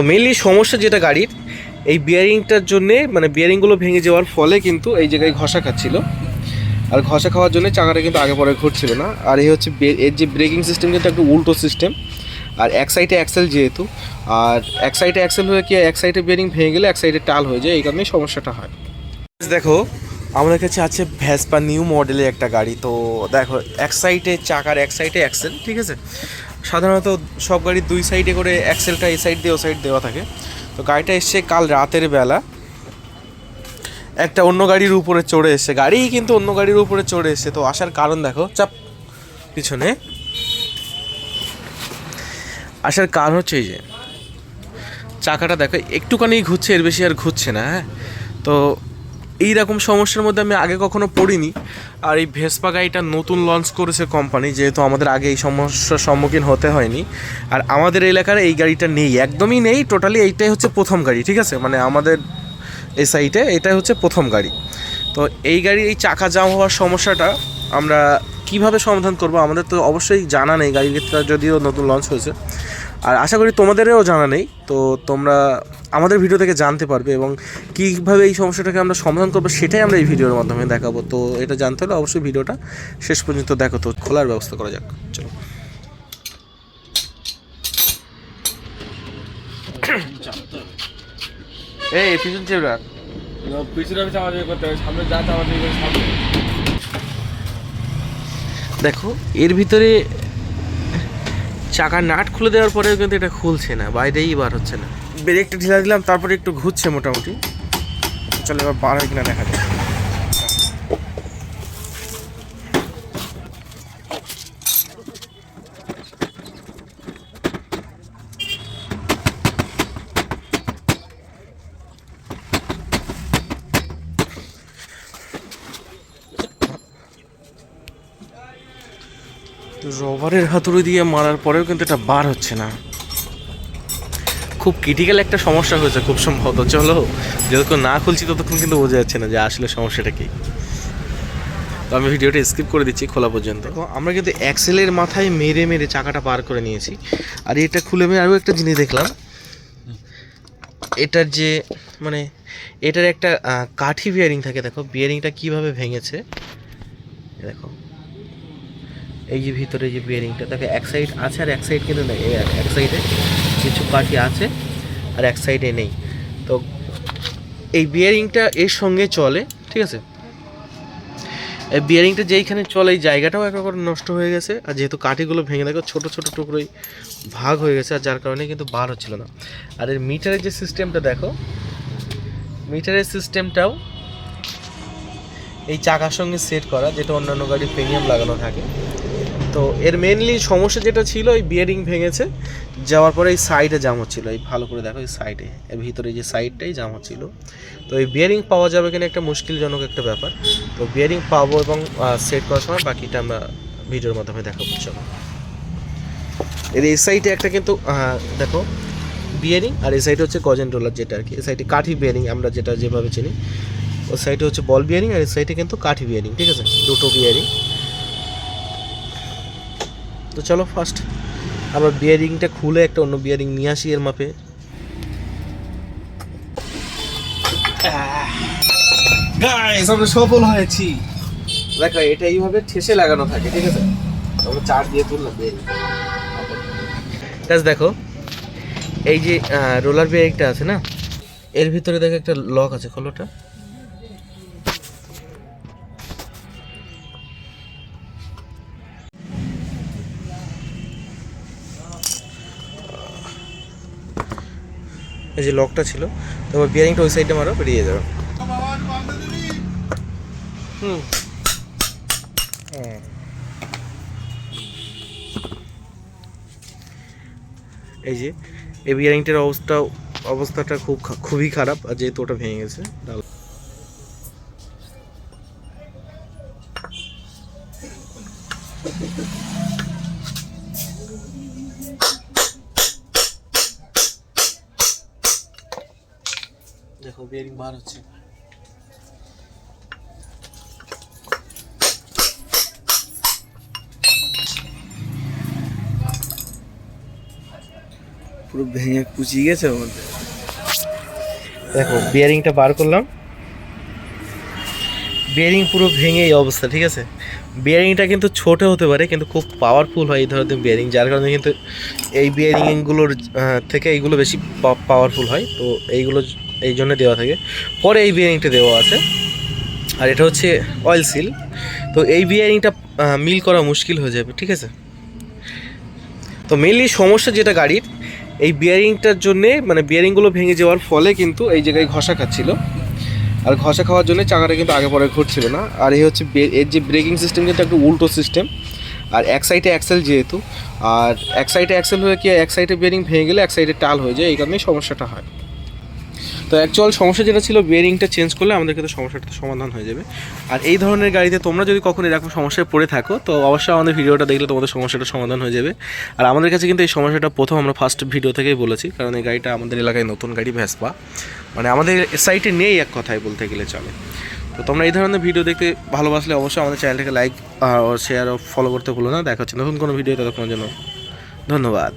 তো মেইনলি সমস্যা যেটা গাড়ির এই বিয়ারিংটার জন্যে, মানে বিয়ারিংগুলো ভেঙে যাওয়ার ফলে কিন্তু এই জায়গায় ঘষা খাচ্ছিল, আর ঘষা খাওয়ার জন্য চাকাটা কিন্তু আগে পরে ঘুরছিল না। আর এই হচ্ছে এর যে ব্রেকিং সিস্টেম কিন্তু একটা উল্টো সিস্টেম, আর এক সাইডে অ্যাক্সেল যেহেতু, আর এক সাইডে অ্যাক্সেল হয়ে কি এক সাইডে বিয়ারিং ভেঙে গেলে এক সাইডে টাল হয়ে যায়, এই কারণেই সমস্যাটা হয়। দেখো আমাদের কাছে আছে ভেসপা নিউ মডেলের একটা গাড়ি। তো দেখো এক সাইডে চাকার এক সাইডে অ্যাক্সেল, ঠিক আছে। সাধারণত সব গাড়ির দুই সাইডে করে অ্যাক্সেলটা এই সাইড দিয়ে ও সাইড দেওয়া থাকে। তো গাড়িটা এসছে কাল রাতের বেলা, একটা অন্য গাড়ির উপরে চড়ে এসছে, গাড়ি কিন্তু অন্য গাড়ির উপরে চড়ে এসছে। তো আসার কারণ দেখো, চাপ পিছনে আসার কারণ হচ্ছে এই যে চাকাটা দেখো একটুখানি ঘুরছে, এর বেশি আর ঘুরছে না। হ্যাঁ, তো এইরকম সমস্যার মধ্যে আমি আগে কখনো পড়িনি। আর এই ভেসপা গাড়িটা নতুন লঞ্চ করেছে কোম্পানি, যেহেতু আমাদের আগে এই সমস্যার সম্মুখীন হতে হয়নি। আর আমাদের এলাকার এই গাড়িটা নেই, একদমই নেই, টোটালি এইটাই হচ্ছে প্রথম গাড়ি, ঠিক আছে। মানে আমাদের এই সাইটে এটাই হচ্ছে প্রথম গাড়ি। তো এই গাড়ির এই চাকা জাম হওয়ার সমস্যাটা আমরা কিভাবে সমাধান করব, আমাদের তো অবশ্যই জানা নেই, গাড়িটা যদিও নতুন লঞ্চ হয়েছে। আর আশা করি তোমাদেরও জানা নেই, তো তোমরা আমাদের ভিডিও থেকে জানতে পারবে এবং কীভাবে এই সমস্যাটাকে আমরা সমাধান করবো সেটাই আমরা এই ভিডিওর মাধ্যমে দেখাবো। তো এটা জানতে হলে অবশ্যই ভিডিওটা শেষ পর্যন্ত দেখো। তো খোলার ব্যবস্থা করা যাক, চলো। এই পিছন চেয়ে রাখ, পিছনে চাপাচাপি করতে হবে, সামনে যা চাপাচাপি করে সামনে। দেখো এর ভিতরে চাকার নাট খুলে দেওয়ার পরেও কিন্তু এটা খুলছে না, বাইরেই বার হচ্ছে না। ব্রেকটা ঢিলা দিলাম, তারপরে একটু ঘুরছে মোটামুটি। চলো এবার বার হয় কিনা দেখা যায়। রবারের হাতুড়ি দিয়ে মারার পরেও কিন্তু এটা বার হচ্ছে না, খুব ক্রিটিক্যাল একটা সমস্যা হয়েছে খুব সম্ভবত। চলো যতক্ষণ না খুলছি ততক্ষণ কিন্তু বোঝা যাচ্ছে না যে আসলে সমস্যাটা কী। তো আমি ভিডিওটা স্কিপ করে দিচ্ছি খোলা পর্যন্ত। আমরা কিন্তু অ্যাক্সেলের মাথায় মেরে মেরে চাকাটা পার করে নিয়েছি। আর এটা খুলে আমি আরও একটা জিনিস দেখলাম, এটার যে মানে এটার একটা কাঠি বিয়ারিং থাকে। দেখো বিয়ারিংটা কীভাবে ভেঙেছে, দেখো এই যে ভিতরে যে বিয়ারিংটা, দেখো এক সাইড আছে আর এক সাইড কিন্তু নেই। এক সাইডে কিছু কাঠি আছে আর এক সাইডে নেই। তো এই বিয়ারিংটা এর সঙ্গে চলে, ঠিক আছে। এই বিয়ারিংটা যেইখানে চলে এই জায়গাটাও একেবারে নষ্ট হয়ে গেছে। আর যেহেতু কাঠিগুলো ভেঙে দেখো ছোটো ছোটো টুকরোই ভাগ হয়ে গেছে, আর যার কারণে কিন্তু বার হচ্ছিল না। আর এর মিটারের যে সিস্টেমটা দেখো, মিটারের সিস্টেমটাও এই চাকার সঙ্গে সেট করা, যেটা অন্যান্য গাড়ির প্রিমিয়াম লাগানো থাকে। তো এর মেনলি সমস্যা যেটা ছিল, এই বিয়ারিং ভেঙেছে যাওয়ার পরে এই সাইডে জাম হচ্ছিলো। এই ভালো করে দেখো এই সাইডে, এর ভিতরে যে সাইডটাই জাম হচ্ছিলো। তো এই বিয়ারিং পাওয়া যাবে কিনা একটা মুশকিলজনক একটা ব্যাপার। তো বিয়ারিং পাবো এবং সেট করার সময় বাকিটা আমরা ভিডিওর মাধ্যমে দেখাবো। চলো এর এই সাইডে একটা কিন্তু দেখো বিয়ারিং, আর এই সাইডে হচ্ছে গজেন রোলার, যেটা আর কি এই সাইডে কাঠি বিয়ারিং আমরা যেটা যেভাবে চিনি। ওই সাইডে হচ্ছে বল বিয়ারিং আর এই সাইডে কিন্তু কাঠি বিয়ারিং, ঠিক আছে, দুটো বিয়ারিং। তো চলো ফার্স্ট আমরা বিয়ারিংটা খুলে একটা অন্য বিয়ারিং নিয়ে আসি এর মাপে। গাইস আমরা সফল হয়েছি। দেখো এটা এইভাবে ঠেসে লাগানো থাকে, ঠিক আছে। আমরা চার দিয়ে তুললাম বিয়ারিং। গাইস দেখো এই যে রোলার বিয়ারিংটা আছে না, এর ভিতরে দেখো একটা লক আছে, খোলোটা। এই যে লকটা ছিল, তারপর বিয়ারিংটা ওই সাইডে মারো, বেরিয়ে যাবে। এই যে এই বিয়ারিংটার অবস্থাটা খুবই খারাপ, আর যেহেতু ওটা ভেঙে গেছে। দেখো বিয়ারিং বার হচ্ছে। পুরো পুরো ভেঙে কুচিয়ে গেছে ওর মধ্যে। দেখো বিয়ারিংটা বার করলাম, বিয়ারিং পুরো ভেঙে এই অবস্থা, ঠিক আছে। বিয়ারিংটা কিন্তু ছোট হতে পারে কিন্তু খুব পাওয়ারফুল হয় এই ধরনের বিয়ারিং, যার কারণে কিন্তু এই বিয়ারিংগুলোর থেকে এইগুলো বেশি পাওয়ারফুল হয়। তো এইগুলো এই জন্য দেওয়া থাকে। পরে এই বিয়ারিংটা দেওয়া আছে, আর এটা হচ্ছে অয়েল সিল। তো এই বিয়ারিংটা মিল করা মুশকিল হয়ে যাবে, ঠিক আছে। তো মেনলি সমস্যা যেটা গাড়ির এই বিয়ারিংটার জন্যে, মানে বিয়ারিংগুলো ভেঙে যাওয়ার ফলে কিন্তু এই জায়গায় ঘষা খাচ্ছিল, আর ঘষা খাওয়ার জন্য চাকাটা কিন্তু আগে পরে ঘুরছিল না। আর এই হচ্ছে এর যে ব্রেকিং সিস্টেম কিন্তু একটু উল্টো সিস্টেম, আর এক সাইডে অ্যাক্সেল যেহেতু, আর এক সাইডে অ্যাক্সেল হয়ে কি এক সাইডে বিয়ারিং ভেঙে গেলে এক সাইডে টাল হয়ে যায়, এই কারণেই সমস্যাটা হয়। তো অ্যাকচুয়াল সমস্যা যেটা ছিল বিয়ারিংটা চেঞ্জ করলে আমাদের কিন্তু সমস্যাটা সমাধান হয়ে যাবে। আর এই ধরনের গাড়িতে তোমরা যদি কখনো এরকম সমস্যায় পড়ে থাকো তো অবশ্যই আমাদের ভিডিওটা দেখলে তোমাদের সমস্যাটা সমাধান হয়ে যাবে। আর আমাদের কাছে কিন্তু এই সমস্যাটা প্রথম আমরা ফার্স্ট ভিডিও থেকেই বলেছি, কারণ এই গাড়িটা আমাদের এলাকায় নতুন গাড়ি, ভেসপা, মানে আমাদের সাইটে নেই এক কথায় বলতে গেলে চলে। তো তোমরা এই ধরনের ভিডিও দেখতে ভালোবাসলে অবশ্যই আমাদের চ্যানেলটাকে লাইক ও শেয়ার ও ফলো করতে ভুলো না। দেখা হচ্ছে নতুন কোনো ভিডিও, ততক্ষণের জন্য ধন্যবাদ।